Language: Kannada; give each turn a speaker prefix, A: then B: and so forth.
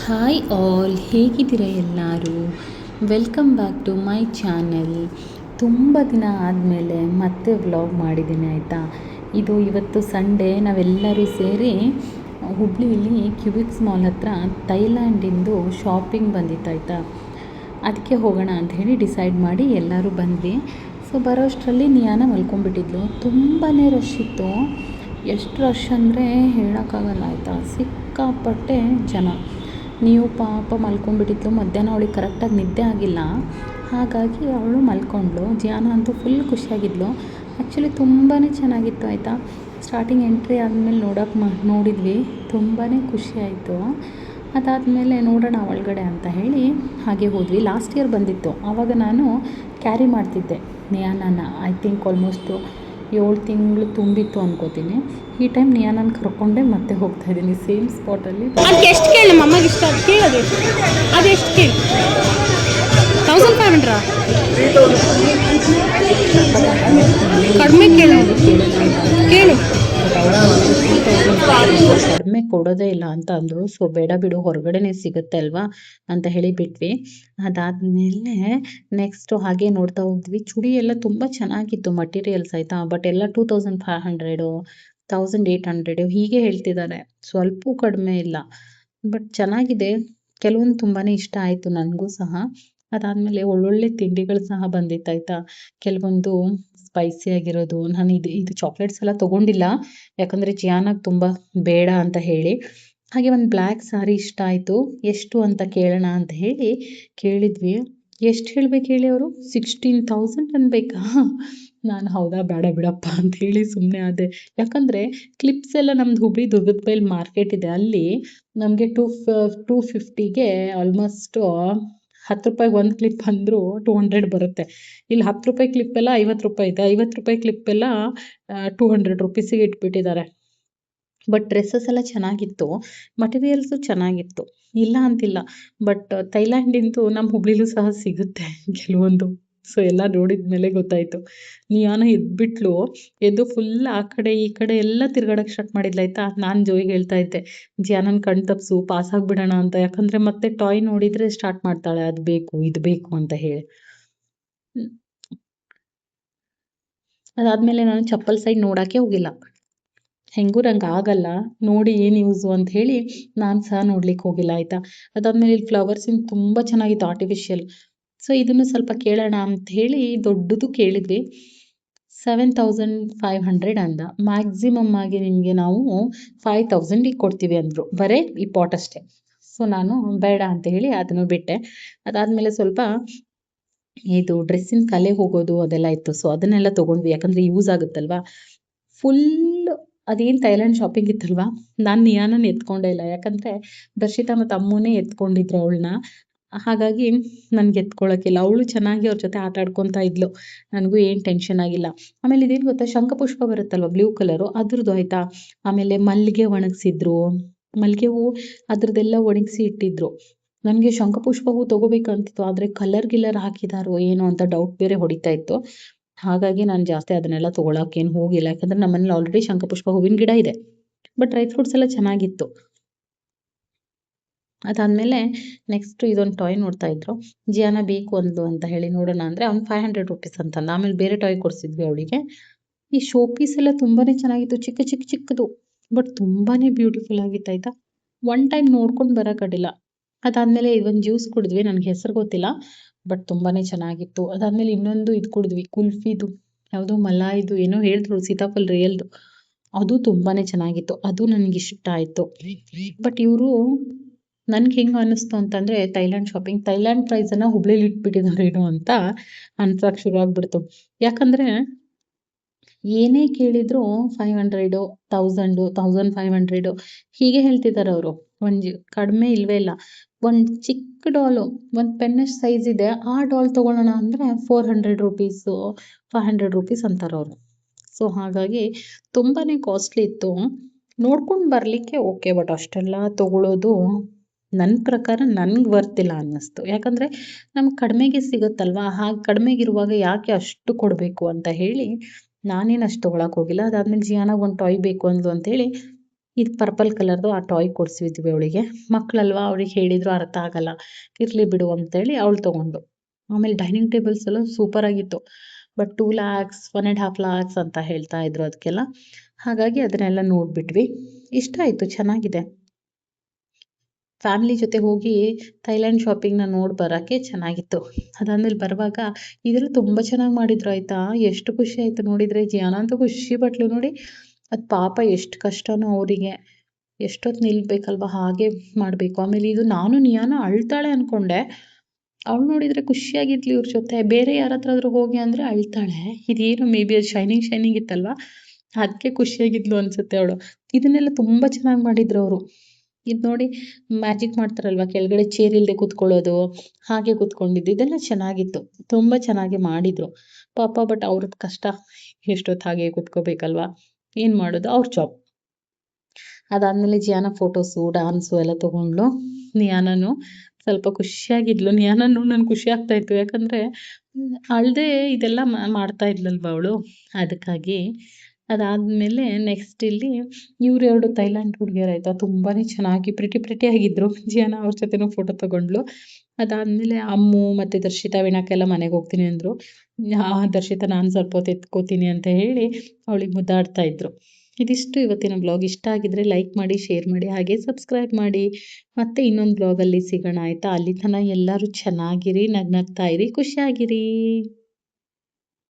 A: ಹಾಯ್ ಆಲ್, ಹೇಗಿದ್ದೀರಾ ಎಲ್ಲರೂ? Welcome back to my channel. ತುಂಬ ದಿನ ಆದಮೇಲೆ ಮತ್ತೆ ವ್ಲಾಗ್ ಮಾಡಿದ್ದೀನಿ ಆಯಿತಾ. ಇವತ್ತು ಸಂಡೇ, ನಾವೆಲ್ಲರೂ ಸೇರಿ ಹುಬ್ಳಿಯಲ್ಲಿ ಕ್ಯೂಬಿಕ್ಸ್ ಮಾಲ್ ಹತ್ರ ಥೈಲ್ಯಾಂಡಿಂದು ಶಾಪಿಂಗ್ ಬಂದಿತ್ತಾಯ್ತಾ. ಅದಕ್ಕೆ ಹೋಗೋಣ ಅಂತ ಹೇಳಿ ಡಿಸೈಡ್ ಮಾಡಿ ಎಲ್ಲರೂ ಬಂದ್ವಿ. ಸೊ ಬರೋಷ್ಟರಲ್ಲಿ ನಿಯಾನ ಮಲ್ಕೊಂಡ್ಬಿಟ್ಟಿದ್ಲು. ತುಂಬಾ ರಶ್ ಇತ್ತು. ಎಷ್ಟು ರಶ್ ಅಂದರೆ ಹೇಳೋಕ್ಕಾಗಲ್ಲ ಆಯಿತಾ. ಸಿಕ್ಕಾಪಟ್ಟೆ ಜನ. ನೀವು ಪಾಪ ಮಲ್ಕೊಂಡ್ಬಿಟ್ಟಿದ್ಲು. ಮಧ್ಯಾಹ್ನ ಅವಳಿಗೆ ಕರೆಕ್ಟಾಗಿ ನಿದ್ದೆ ಆಗಿಲ್ಲ, ಹಾಗಾಗಿ ಅವಳು ಮಲ್ಕೊಂಡ್ಳು. ಜಿಯಾನ ಅಂತೂ ಫುಲ್ ಖುಷಿಯಾಗಿದ್ಲು. ಆ್ಯಕ್ಚುಲಿ ತುಂಬಾ ಚೆನ್ನಾಗಿತ್ತು ಆಯಿತಾ. ಸ್ಟಾರ್ಟಿಂಗ್ ಎಂಟ್ರಿ ಆದಮೇಲೆ ನೋಡಿದ್ವಿ, ತುಂಬಾ ಖುಷಿಯಾಯಿತು. ಅದಾದಮೇಲೆ ನೋಡೋಣ ಒಳಗಡೆ ಅಂತ ಹೇಳಿ ಹಾಗೆ ಹೋದ್ವಿ. ಲಾಸ್ಟ್ ಇಯರ್ ಬಂದಿತ್ತು, ಆವಾಗ ನಾನು ಕ್ಯಾರಿ ಮಾಡ್ತಿದ್ದೆ ನಿಯಾನನ. ಐ ಥಿಂಕ್ ಆಲ್ಮೋಸ್ಟು 7 ತಿಂಗಳು ತುಂಬಿತ್ತು ಅನ್ಕೋತೀನಿ. ಈ ಟೈಮ್ ನಿಯಾನನ ಕರ್ಕೊಂಡೆ ಮತ್ತೆ ಹೋಗ್ತಾಯಿದ್ದೀನಿ ಸೇಮ್ ಸ್ಪಾಟಲ್ಲಿ.
B: ಅದಕ್ಕೆ ಎಷ್ಟು ಕೇಳಿ ನಮ್ಮ ಅಮ್ಮಗೆ ಇಷ್ಟ ಅದು ಕೇಳೋದು. ಅದು ಎಷ್ಟು ಕೇಳಿ 1500 ಕಡಿಮೆ ಕೇಳು
A: ಕಡಿಮೆ ಕೊಡೋದೇ ಇಲ್ಲ ಅಂತ ಅಂದರು. ಸೊ ಬೇಡ ಬಿಡು, ಹೊರಗಡೆನೆ ಸಿಗುತ್ತೆ ಅಲ್ವಾ ಅಂತ ಹೇಳಿ ಬಿಟ್ವಿ. ಅದಾದಮೇಲೆ ನೆಕ್ಸ್ಟು ಹಾಗೆ ನೋಡ್ತಾ ಹೋದ್ವಿ. ಚೂಡಿ ಎಲ್ಲ ತುಂಬ ಚೆನ್ನಾಗಿತ್ತು ಮಟೀರಿಯಲ್ಸ್ ಆಯಿತಾ. ಬಟ್ ಎಲ್ಲ 2500 1800 ಹೀಗೆ ಹೇಳ್ತಿದ್ದಾರೆ, ಸ್ವಲ್ಪ ಕಡಿಮೆ ಇಲ್ಲ. ಬಟ್ ಚೆನ್ನಾಗಿದೆ. ಕೆಲವೊಂದು ತುಂಬಾ ಇಷ್ಟ ಆಯಿತು ನನಗೂ ಸಹ. ಅದಾದಮೇಲೆ ಒಳ್ಳೊಳ್ಳೆ ತಿಂಡಿಗಳು ಸಹ ಬಂದಿತ್ತಾಯ್ತಾ. ಕೆಲವೊಂದು ಸ್ಪೈಸಿ ಆಗಿರೋದು. ನಾನು ಇದು ಚಾಕ್ಲೇಟ್ಸ್ ಎಲ್ಲ ತೊಗೊಂಡಿಲ್ಲ, ಯಾಕಂದರೆ ಜಿಯಾನಾಗೆ ತುಂಬ ಬೇಡ ಅಂತ ಹೇಳಿ. ಹಾಗೆ ಒಂದು ಬ್ಲ್ಯಾಕ್ ಸಾರಿ ಇಷ್ಟ ಆಯಿತು. ಎಷ್ಟು ಅಂತ ಕೇಳೋಣ ಅಂತ ಹೇಳಿ ಕೇಳಿದ್ವಿ. ಎಷ್ಟು ಹೇಳ್ಬೇಕು ಹೇಳಿ, ಅವರು 16,000 ಅನ್ಬೇಕಾ. ನಾನು ಹೌದಾ ಬೇಡ ಬಿಡಪ್ಪ ಅಂಥೇಳಿ ಸುಮ್ಮನೆ ಆದೆ. ಯಾಕಂದರೆ ಕ್ಲಿಪ್ಸ್ ಎಲ್ಲ ನಮ್ಮದು ಹುಬ್ಳಿ ದುರ್ಗದ ಬೈಲ್ ಮಾರ್ಕೆಟ್ ಇದೆ, ಅಲ್ಲಿ ನಮಗೆ 250ಗೆ ಆಲ್ಮೋಸ್ಟು 10 ರೂಪಾಯಿಗೆ ಒಂದು ಕ್ಲಿಪ್ ಅಂದರೂ 200 ಬರುತ್ತೆ. ಇಲ್ಲಿ 10 ರೂಪಾಯಿ ಕ್ಲಿಪ್ಪೆಲ್ಲ 50 ರೂಪಾಯಿ ಇದೆ, 50 ರೂಪಾಯಿ ಕ್ಲಿಪ್ಪೆಲ್ಲ 200 ರುಪೀಸಿಗೆ ಇಟ್ಬಿಟ್ಟಿದ್ದಾರೆ. ಬಟ್ ಡ್ರೆಸ್ಸಸ್ ಎಲ್ಲ ಚೆನ್ನಾಗಿತ್ತು, ಮಟೀರಿಯಲ್ಸು ಚೆನ್ನಾಗಿತ್ತು, ಇಲ್ಲ ಅಂತಿಲ್ಲ. ಬಟ್ ಥೈಲ್ಯಾಂಡಿಂದು ನಮ್ಮ ಹುಬ್ಳಿಲೂ ಸಹ ಸಿಗುತ್ತೆ ಕೆಲವೊಂದು. ಸೊ ಎಲ್ಲ ನೋಡಿದ ಮೇಲೆ ಗೊತ್ತಾಯಿತು. ನಿಯಾನ ಎದ್ಬಿಟ್ಲು, ಎದ್ದು ಫುಲ್ ಆ ಕಡೆ ಈ ಕಡೆ ಎಲ್ಲ ತಿರ್ಗಾಡಕ್ಕೆ ಸ್ಟಾರ್ಟ್ ಮಾಡಿದ್ಲಾಯ್ತಾ. ನಾನು ಜೋಯಿಗೆ ಹೇಳ್ತಾ ಇದ್ದೆ, ಜಿಯಾನನ ಕಣ್ ತಪ್ಸು, ಪಾಸ್ ಆಗಿಬಿಡೋಣ ಅಂತ. ಯಾಕಂದರೆ ಮತ್ತೆ ಟಾಯ್ ನೋಡಿದರೆ ಸ್ಟಾರ್ಟ್ ಮಾಡ್ತಾಳೆ, ಅದು ಬೇಕು ಇದು ಬೇಕು ಅಂತ ಹೇಳಿ. ಅದಾದಮೇಲೆ ನಾನು ಚಪ್ಪಲ್ ಸೈಡ್ ನೋಡೋಕ್ಕೆ ಹೋಗಿಲ್ಲ. ಹೆಂಗೂ ನಂಗೆ ಆಗಲ್ಲ, ನೋಡಿ ಏನು ಯೂಸು ಅಂತ ಹೇಳಿ ನಾನು ಸಹ ನೋಡ್ಲಿಕ್ಕೆ ಹೋಗಿಲ್ಲ ಆಯಿತಾ. ಅದಾದಮೇಲೆ ಇಲ್ಲಿ ಫ್ಲವರ್ಸಿಂದ ತುಂಬ ಚೆನ್ನಾಗಿತ್ತು, ಆರ್ಟಿಫಿಷಿಯಲ್. ಸೊ ಇದನ್ನು ಸ್ವಲ್ಪ ಕೇಳೋಣ ಅಂತ ಹೇಳಿ ದೊಡ್ಡದು ಕೇಳಿದ್ವಿ. 7500 ಅಂದ. ಮ್ಯಾಕ್ಸಿಮಮ್ ಆಗಿ ನಿಮಗೆ ನಾವು 5000ಗೆ ಕೊಡ್ತೀವಿ ಅಂದರು, ಬರೀ ಈ ಪಾಟ್ ಅಷ್ಟೇ. ಸೊ ನಾನು ಬೇಡ ಅಂತ ಹೇಳಿ ಅದನ್ನು ಬಿಟ್ಟೆ. ಅದಾದಮೇಲೆ ಸ್ವಲ್ಪ ಇದು ಡ್ರೆಸ್ಸಿನ ಕಲೆ ಹೋಗೋದು ಅದೆಲ್ಲ ಇತ್ತು. ಸೊ ಅದನ್ನೆಲ್ಲ ತೊಗೊಂಡ್ವಿ, ಯಾಕಂದರೆ ಯೂಸ್ ಆಗುತ್ತಲ್ವಾ. ಫುಲ್ ಅದೇನು ಥೈಲ್ಯಾಂಡ್ ಶಾಪಿಂಗ್ ಇತ್ತಲ್ವಾ, ನಾನು ನಿಯಾನನ ಎತ್ಕೊಂಡೇ ಇಲ್ಲ. ಯಾಕಂದರೆ ದರ್ಶಿತಾ ಮತ್ತು ಅಮ್ಮನೇ ಎತ್ಕೊಂಡಿದ್ರು ಅವಳನ್ನ, ಹಾಗಾಗಿ ನನಗೆ ಎತ್ಕೊಳ್ಳೋಕ್ಕಿಲ್ಲ. ಅವಳು ಚೆನ್ನಾಗಿ ಅವ್ರ ಜೊತೆ ಆಟ ಆಡ್ಕೊತಾ ಇದ್ಲು, ನನಗೂ ಏನು ಟೆನ್ಷನ್ ಆಗಿಲ್ಲ. ಆಮೇಲೆ ಇದೇನು ಗೊತ್ತಾ, ಶಂಖಪುಷ್ಪ ಬರುತ್ತಲ್ವ ಬ್ಲೂ ಕಲರು, ಅದ್ರದ್ದು ಆಯಿತಾ. ಆಮೇಲೆ ಮಲ್ಲಿಗೆ ಒಣಗಿಸಿದ್ರು, ಮಲ್ಲಿಗೆ ಹೂವು ಅದ್ರದ್ದೆಲ್ಲ ಒಣಗಿಸಿ ಇಟ್ಟಿದ್ರು. ನನಗೆ ಶಂಖಪುಷ್ಪ ಹೂವು ತೊಗೋಬೇಕಂತಿತ್ತು, ಆದರೆ ಕಲರ್ ಹಾಕಿದಾರೋ ಏನೋ ಅಂತ ಡೌಟ್ ಬೇರೆ ಹೊಡಿತಾ ಇತ್ತು. ಹಾಗಾಗಿ ನಾನು ಜಾಸ್ತಿ ಅದನ್ನೆಲ್ಲ ತೊಗೊಳಕ್ಕೇನು ಹೋಗಿಲ್ಲ, ಯಾಕಂದರೆ ನಮ್ಮನೇಲಿ ಆಲ್ರೆಡಿ ಶಂಖಪುಷ್ಪ ಹೂವಿನ ಗಿಡ ಇದೆ. ಬಟ್ ಡ್ರೈ ಫ್ರೂಟ್ಸ್ ಎಲ್ಲ ಚೆನ್ನಾಗಿತ್ತು. ಅದಾದಮೇಲೆ ನೆಕ್ಸ್ಟು ಇದೊಂದು ಟಾಯ್ ನೋಡ್ತಾ ಇದ್ರು. ಜಿಯಾನ ಬೇಕು ಅಂದ್ಲು ಅಂತ ಹೇಳಿ ನೋಡೋಣ ಅಂದರೆ ಅವ್ನು 500 ರುಪೀಸ್ ಅಂತಂದ. ಆಮೇಲೆ ಬೇರೆ ಟಾಯ್ ಕೊಡಿಸಿದ್ವಿ ಅವಳಿಗೆ. ಈ ಶೋ ಪೀಸ್ ಎಲ್ಲ ತುಂಬಾ ಚೆನ್ನಾಗಿತ್ತು, ಚಿಕ್ಕದು. ಬಟ್ ತುಂಬಾ ಬ್ಯೂಟಿಫುಲ್ ಆಗಿತ್ತು ಆಯಿತಾ. ಒನ್ ಟೈಮ್ ನೋಡ್ಕೊಂಡು ಬರೋಕ್ಕಾಗಿಲ್ಲ. ಅದಾದಮೇಲೆ ಇದೊಂದು ಜ್ಯೂಸ್ ಕುಡಿದ್ವಿ, ನನಗೆ ಹೆಸರು ಗೊತ್ತಿಲ್ಲ, ಬಟ್ ತುಂಬಾ ಚೆನ್ನಾಗಿತ್ತು. ಅದಾದಮೇಲೆ ಇನ್ನೊಂದು ಇದು ಕುಡಿದ್ವಿ, ಕುಲ್ಫಿದು ಯಾವುದೋ ಮಲಾಯಿದು ಏನೋ ಹೇಳಿದ್ರು, ಸೀತಾಫಲ್ ರಿಯಲ್ದು. ಅದು ತುಂಬಾ ಚೆನ್ನಾಗಿತ್ತು, ಅದು ನನಗಿಷ್ಟ ಆಯಿತು. ಬಟ್ ಇವರು ನನಗೆ ಹೆಂಗೆ ಅನ್ನಿಸ್ತು ಅಂತಂದರೆ, ಥೈಲ್ಯಾಂಡ್ ಪ್ರೈಸನ್ನು ಹುಬ್ಳಿಲಿ ಇಟ್ಬಿಟ್ಟಿದ್ದಾರೇನೋ ಅಂತ ಅನ್ಸೋಕ್ಕೆ ಶುರು ಆಗಿಬಿಡ್ತು. ಯಾಕಂದರೆ ಏನೇ ಕೇಳಿದ್ರು 500 1000 1500 ಹೀಗೆ ಹೇಳ್ತಿದ್ದಾರೆ ಅವರು. ಕಡಿಮೆ ಇಲ್ಲವೇ ಇಲ್ಲ. ಒಂದು ಚಿಕ್ಕ ಡಾಲು, ಒಂದು ಪೆನ್ನಷ್ಟು ಸೈಜ್ ಇದೆ, ಆ ಡಾಲ್ ತೊಗೊಳ್ಳೋಣ ಅಂದರೆ 400 ರುಪೀಸು 500 ರುಪೀಸ್ ಅಂತಾರೆ ಅವರು. ಸೊ ಹಾಗಾಗಿ ತುಂಬಾ ಕಾಸ್ಟ್ಲಿ ಇತ್ತು. ನೋಡ್ಕೊಂಡು ಬರಲಿಕ್ಕೆ ಓಕೆ, ಬಟ್ ಅಷ್ಟೆಲ್ಲ ತೊಗೊಳ್ಳೋದು ನನ್ನ ಪ್ರಕಾರ ನನಗೆ ವರ್ತಿಲ್ಲ ಅನ್ನಿಸ್ತು. ಯಾಕಂದರೆ ನಮ್ಗೆ ಕಡಿಮೆಗೆ ಸಿಗುತ್ತಲ್ವ, ಹಾಗೆ ಕಡಿಮೆಗಿರುವಾಗ ಯಾಕೆ ಅಷ್ಟು ಕೊಡಬೇಕು ಅಂತ ಹೇಳಿ ನಾನೇನು ಅಷ್ಟು ತೊಗೊಳಕ್ಕೆ ಹೋಗಿಲ್ಲ. ಅದಾದಮೇಲೆ ಜಿಯಾನಾಗೆ ಒಂದು ಟಾಯ್ ಬೇಕು ಅಂದ್ಲು ಅಂಥೇಳಿ ಇದು ಪರ್ಪಲ್ ಕಲರ್ದು ಆ ಟಾಯ್ ಕೊಡಿಸಿದ್ವಿ ಅವಳಿಗೆ. ಮಕ್ಕಳಲ್ವಾ, ಅವ್ರಿಗೆ ಹೇಳಿದ್ರು ಅರ್ಥ ಆಗಲ್ಲ, ಇರಲಿ ಬಿಡು ಅಂತೇಳಿ ಅವಳು ತೊಗೊಂಡು. ಆಮೇಲೆ ಡೈನಿಂಗ್ ಟೇಬಲ್ಸ್ ಎಲ್ಲ ಸೂಪರಾಗಿತ್ತು. ಬಟ್ 2 lakhs 1.5 lakhs ಅಂತ ಹೇಳ್ತಾ ಇದ್ರು ಅದಕ್ಕೆಲ್ಲ. ಹಾಗಾಗಿ ಅದನ್ನೆಲ್ಲ ನೋಡಿಬಿಟ್ವಿ. ಇಷ್ಟ ಆಯಿತು, ಚೆನ್ನಾಗಿದೆ. ಫ್ಯಾಮಿಲಿ ಜೊತೆ ಹೋಗಿ ಥೈಲ್ಯಾಂಡ್ ಶಾಪಿಂಗ್ನ ನೋಡಿ ಬರೋಕ್ಕೆ ಚೆನ್ನಾಗಿತ್ತು. ಅದಾದಮೇಲೆ ಬರುವಾಗ ಇದೆಲ್ಲ ತುಂಬ ಚೆನ್ನಾಗಿ ಮಾಡಿದ್ರು ಆಯಿತಾ. ಎಷ್ಟು ಖುಷಿ ಆಯಿತು ನೋಡಿದರೆ. ಜಿಯಾನ ಅಂತೂ ಖುಷಿ ಪಟ್ಲು ನೋಡಿ. ಅದು ಪಾಪ ಎಷ್ಟು ಕಷ್ಟನೋ ಅವರಿಗೆ. ಎಷ್ಟೊತ್ತು ನಿಲ್ಬೇಕಲ್ವ, ಹಾಗೆ ಮಾಡಬೇಕು. ಆಮೇಲೆ ಇದು ನಾನು ನಿಯಾನ ಅಳ್ತಾಳೆ ಅಂದ್ಕೊಂಡೆ. ಅವಳು ನೋಡಿದರೆ ಖುಷಿಯಾಗಿದ್ಲು ಇವ್ರ ಜೊತೆ. ಬೇರೆ ಯಾರ ಹತ್ರ ಆದರೂ ಹೋಗಿ ಅಂದರೆ ಅಳ್ತಾಳೆ. ಇದೇನು ಮೇ ಬಿ ಅದು ಶೈನಿಂಗ್ ಇತ್ತಲ್ವ, ಅದಕ್ಕೆ ಖುಷಿಯಾಗಿದ್ಲು ಅನಿಸುತ್ತೆ ಅವಳು. ಇದನ್ನೆಲ್ಲ ತುಂಬ ಚೆನ್ನಾಗಿ ಮಾಡಿದ್ರು ಅವರು. ಇದು ನೋಡಿ, ಮ್ಯಾಜಿಕ್ ಮಾಡ್ತಾರಲ್ವ, ಕೆಳಗಡೆ ಚೇರ್ ಇಲ್ಲದೆ ಕೂತ್ಕೊಳ್ಳೋದು, ಹಾಗೆ ಕೂತ್ಕೊಂಡಿದ್ದು, ಇದೆಲ್ಲ ಚೆನ್ನಾಗಿತ್ತು. ತುಂಬ ಚೆನ್ನಾಗಿ ಮಾಡಿದರು ಪಾಪ. ಬಟ್ ಅವ್ರದ್ದು ಕಷ್ಟ, ಎಷ್ಟೊತ್ತು ಹಾಗೆ ಕೂತ್ಕೋಬೇಕಲ್ವ, ಏನು ಮಾಡೋದು, ಅವ್ರ ಜಾಬ್. ಅದಾದಮೇಲೆ ಜಿಯಾನ ಫೋಟೋಸು, ಡಾನ್ಸು ಎಲ್ಲ ತೊಗೊಂಡ್ಲು. ನಿಯಾನನು ಸ್ವಲ್ಪ ಖುಷಿಯಾಗಿದ್ಲು. ನಿಯಾನನು ನನಗೆ ಖುಷಿ ಆಗ್ತಾಯಿತ್ತು, ಯಾಕಂದರೆ ಅಳದೆ ಇದೆಲ್ಲ ಮಾಡ್ತಾ ಇದ್ಲಲ್ವ ಅವಳು, ಅದಕ್ಕಾಗಿ. ಅದಾದಮೇಲೆ ನೆಕ್ಸ್ಟ್ ಇಲ್ಲಿ ಇವ್ರು 2 ಥೈಲ್ಯಾಂಡ್ ಹುಡುಗಿಯರಾಯ್ತಾ, ತುಂಬಾ ಚೆನ್ನಾಗಿ ಪ್ರಿಟಿಯಾಗಿದ್ದರು. ಜಿಯಾನ ಅವ್ರ ಜೊತೆನೂ ಫೋಟೋ ತೊಗೊಂಡ್ಲು. ಅದಾದಮೇಲೆ ಅಮ್ಮು ಮತ್ತು ದರ್ಶಿತಾ ವೀಣಾಕ್ಕೆಲ್ಲ ಮನೆಗೆ ಹೋಗ್ತೀನಿ ಅಂದರು. ದರ್ಶಿತಾ ನಾನು ಸ್ವಲ್ಪ ಹೊತ್ತು ಎತ್ಕೋತೀನಿ ಅಂತ ಹೇಳಿ ಅವಳಿಗೆ ಮುದ್ದಾಡ್ತಾ ಇದ್ರು. ಇದಿಷ್ಟು ಇವತ್ತಿನ ಬ್ಲಾಗ್. ಇಷ್ಟ ಆಗಿದ್ರೆ ಲೈಕ್ ಮಾಡಿ, ಶೇರ್ ಮಾಡಿ, ಹಾಗೆ ಸಬ್ಸ್ಕ್ರೈಬ್ ಮಾಡಿ. ಮತ್ತೆ ಇನ್ನೊಂದು ಬ್ಲಾಗಲ್ಲಿ ಸಿಗೋಣ ಆಯಿತಾ. ಅಲ್ಲಿ ತನಕ ಎಲ್ಲರೂ ಚೆನ್ನಾಗಿರಿ, ನಗ್ನಗ್ತಾ ಇರಿ, ಖುಷಿಯಾಗಿರಿ.